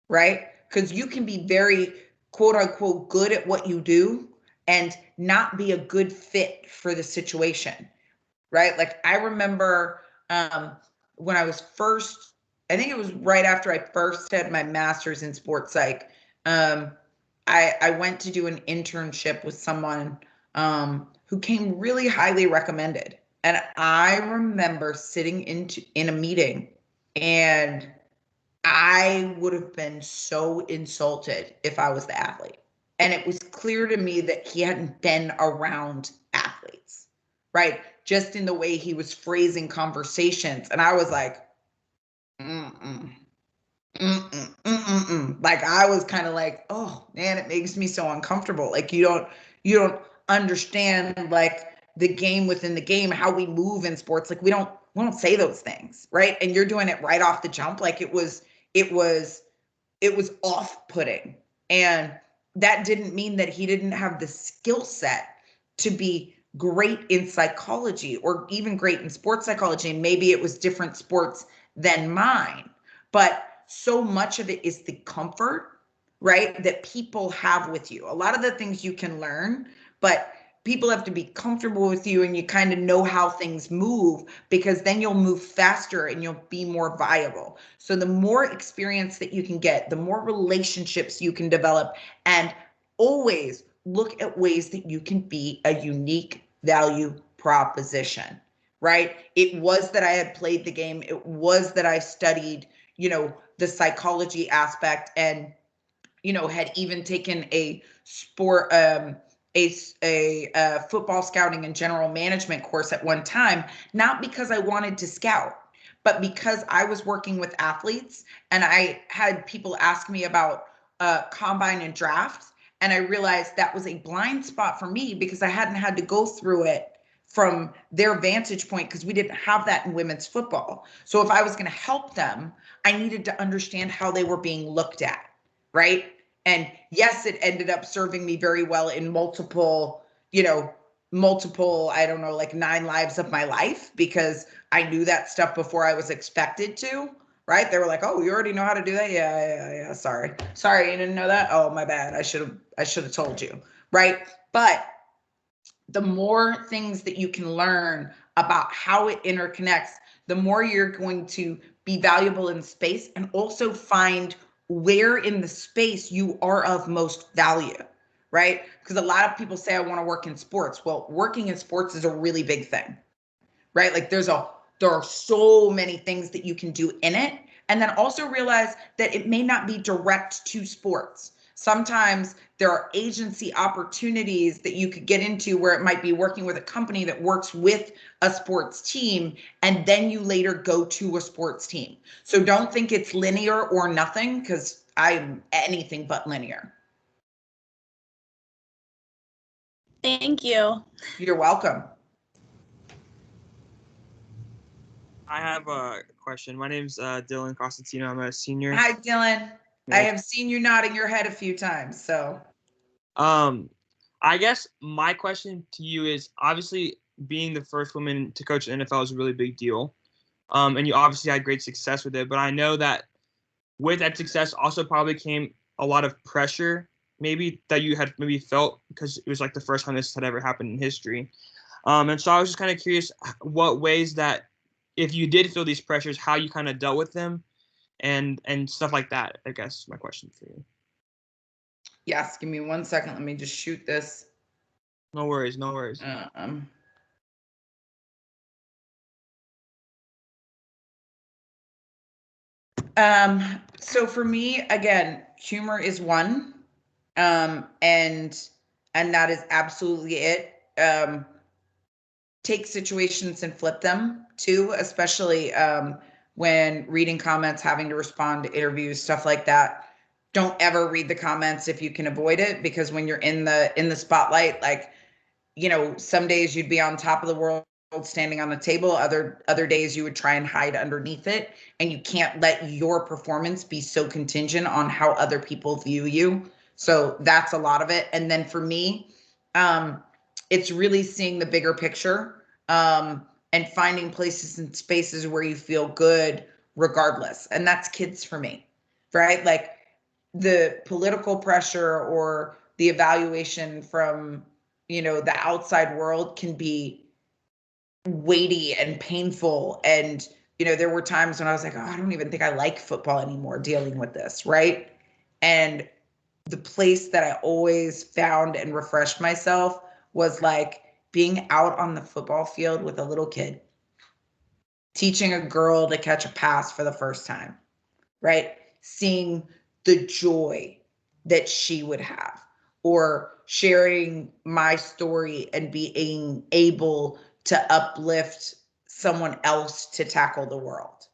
right? Because you can be very quote unquote good at what you do and not be a good fit for the situation, right? Like, I remember when I was first, I think it was right after I first had my master's in sports psych. I went to do an internship with someone who came really highly recommended. And I remember sitting in a meeting, and I would have been so insulted if I was the athlete. And it was clear to me that he hadn't been around athletes, right? Just in the way he was phrasing conversations. And I was like, like, I was kind of like, oh man, it makes me so uncomfortable. Like, you don't understand, like, the game within the game, how we move in sports. Like, we don't say those things, right? And you're doing it right off the jump. Like, it was off-putting. And that didn't mean that he didn't have the skill set to be great in psychology or even great in sports psychology. And maybe it was different sports than mine, but so much of it is the comfort, right, that people have with you. A lot of the things you can learn, but people have to be comfortable with you, and you kind of know how things move, because then you'll move faster and you'll be more viable. So the more experience that you can get, the more relationships you can develop, and always look at ways that you can be a unique value proposition, right? It was that I had played the game. It was that I studied, the psychology aspect, and, had even taken a sport, a football scouting and general management course at one time, not because I wanted to scout, but because I was working with athletes and I had people ask me about combine and draft. And I realized that was a blind spot for me because I hadn't had to go through it from their vantage point, because we didn't have that in women's football. So if I was going to help them, I needed to understand how they were being looked at, right? And yes, it ended up serving me very well in multiple, I don't know, like 9 lives of my life, because I knew that stuff before I was expected to, right? They were like, "Oh, you already know how to do that?" Yeah. Sorry, you didn't know that? Oh, my bad. I should have told you, right? But the more things that you can learn about how it interconnects, the more you're going to be valuable in space, and also find where in the space you are of most value, right? Because a lot of people say, I want to work in sports. Well, working in sports is a really big thing, right? Like there are so many things that you can do in it. And then also realize that it may not be direct to sports. Sometimes there are agency opportunities that you could get into where it might be working with a company that works with a sports team, and then you later go to a sports team. So don't think it's linear or nothing, because I'm anything but linear. Thank you. You're welcome. I have a question. My name's Dylan Costantino. I'm a senior. Hi, Dylan. I have seen you nodding your head a few times. So, I guess my question to you is, obviously being the first woman to coach the NFL is a really big deal. And you obviously had great success with it, but I know that with that success also probably came a lot of pressure, maybe that you had maybe felt, because it was like the first time this had ever happened in history. And so I was just kind of curious what ways that, if you did feel these pressures, how you kind of dealt with them and stuff like that. I guess my question for you. Yes, give me 1 second. Let me just shoot this. No worries. So for me, again, humor is one. And that is absolutely it. Take situations and flip them too, especially when reading comments, having to respond to interviews, stuff like that. Don't ever read the comments if you can avoid it, because when you're in the spotlight, like, some days you'd be on top of the world standing on the table, other days you would try and hide underneath it, and you can't let your performance be so contingent on how other people view you. So that's a lot of it. And then for me, it's really seeing the bigger picture, and finding places and spaces where you feel good regardless. And that's kids for me, right? Like the political pressure or the evaluation from, the outside world can be weighty and painful. And, there were times when I was like, oh, I don't even think I like football anymore dealing with this, right? And the place that I always found and refreshed myself was like being out on the football field with a little kid, teaching a girl to catch a pass for the first time, right? Seeing the joy that she would have, or sharing my story and being able to uplift someone else to tackle the world.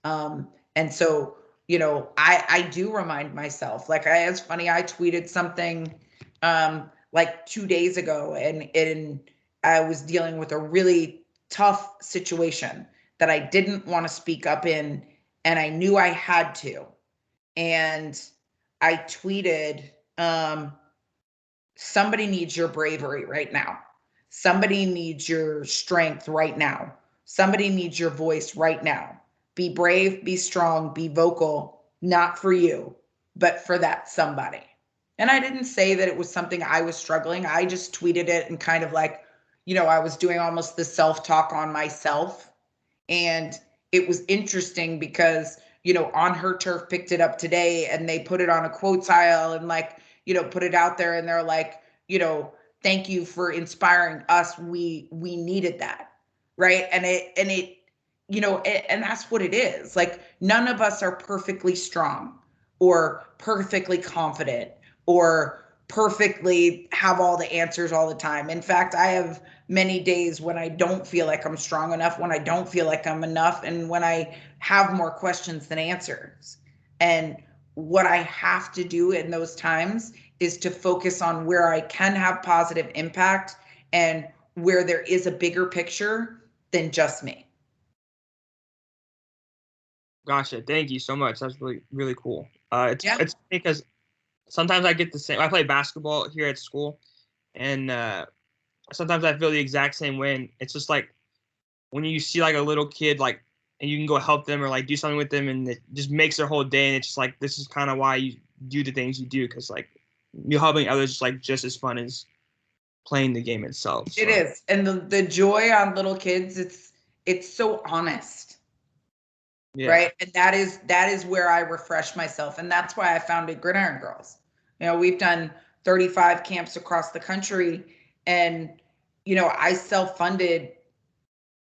And so, I do remind myself, like, it's funny, I tweeted something like 2 days ago, and I was dealing with a really tough situation that I didn't want to speak up in, and I knew I had to. And I tweeted, somebody needs your bravery right now. Somebody needs your strength right now. Somebody needs your voice right now. Be brave, be strong, be vocal, not for you, but for that somebody. And I didn't say that it was something I was struggling. I just tweeted it and kind of like, I was doing almost the self-talk on myself. And it was interesting because, On Her Turf picked it up today and they put it on a quote tile and like, put it out there, and they're like, thank you for inspiring us. We needed that, right? And it you know, and that's what it is. Like, none of us are perfectly strong or perfectly confident or perfectly have all the answers all the time. In fact, I have many days when I don't feel like I'm strong enough, when I don't feel like I'm enough, and when I have more questions than answers. And what I have to do in those times is to focus on where I can have positive impact and where there is a bigger picture than just me. Gotcha. Thank you so much. That's really, really cool. Yeah. It's because sometimes I get the same. I play basketball here at school, and sometimes I feel the exact same way. And it's just like when you see like a little kid, like, and you can go help them or like do something with them, and it just makes their whole day. And it's just like, this is kind of why you do the things you do, because like you helping others is like just as fun as playing the game itself. So. It is. And the joy on little kids, it's so honest. Yeah. Right. And that is where I refresh myself. And that's why I founded Gridiron Girls. You know, we've done 35 camps across the country, and, you know, I self-funded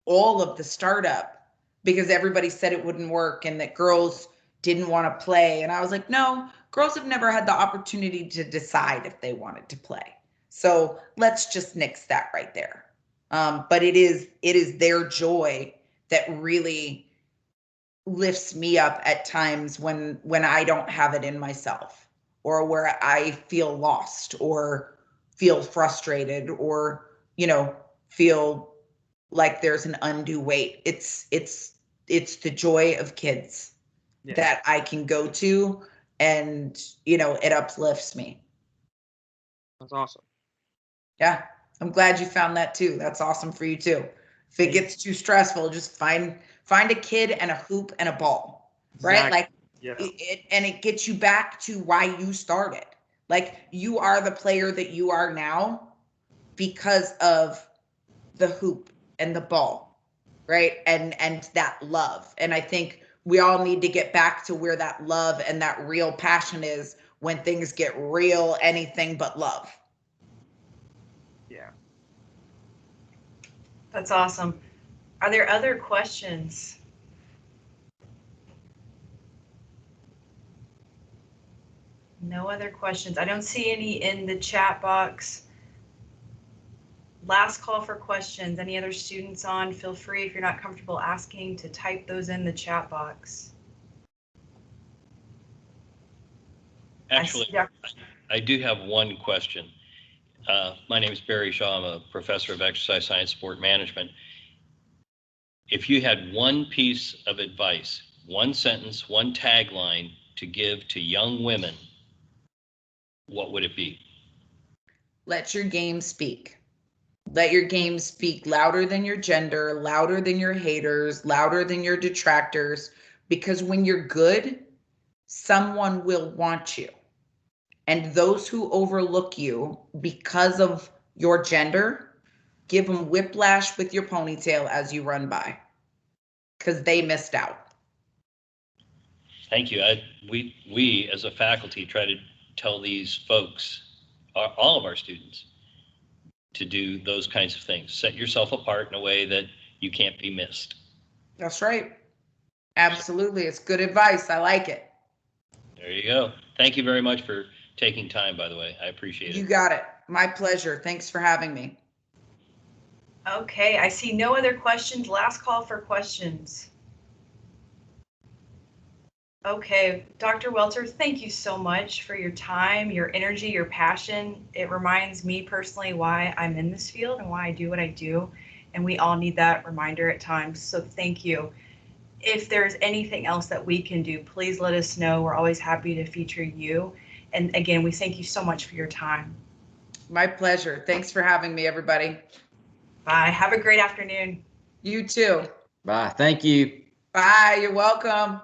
all of the startup because everybody said it wouldn't work and that girls didn't want to play. And I was like, no, girls have never had the opportunity to decide if they wanted to play. So let's just nix that right there. But it is their joy that really lifts me up at times when I don't have it in myself, or where I feel lost or feel frustrated or, you know, feel like there's an undue weight. It's the joy of kids that I can go to, and, you know, it uplifts me. That's awesome. Yeah. I'm glad you found that too. That's awesome for you too. If it gets too stressful, just find a kid and a hoop and a ball, right? Exactly. Like, and it gets you back to why you started. Like, you are the player that you are now because of the hoop and the ball, right? And that love. And I think we all need to get back to where that love and that real passion is when things get real, anything but love. Yeah. That's awesome. Are there other questions? No other questions. I don't see any in the chat box. Last call for questions. Any other students on? Feel free, if you're not comfortable asking, to type those in the chat box. Actually, I do have one question. My name is Barry Shaw. I'm a professor of exercise science sport management. If you had one piece of advice, one sentence, one tagline to give to young women, what would it be? Let your game speak. Let your game speak louder than your gender, louder than your haters, louder than your detractors. Because when you're good, someone will want you. And those who overlook you because of your gender, give them whiplash with your ponytail as you run by, because they missed out. Thank you. We as a faculty try to tell these folks, all of our students, to do those kinds of things. Set yourself apart in a way that you can't be missed. That's right. Absolutely. It's good advice. I like it. There you go. Thank you very much for taking time, by the way. I appreciate it. You got it. My pleasure. Thanks for having me. Okay, I see no other questions. Last call for questions. Okay, Dr. Welter, thank you so much for your time, your energy, your passion. It reminds me personally why I'm in this field and why I do what I do. And we all need that reminder at times. So thank you. If there's anything else that we can do, please let us know. We're always happy to feature you. And again, we thank you so much for your time. My pleasure. Thanks for having me, everybody. Bye. Have a great afternoon. You too. Bye. Thank you. Bye. You're welcome.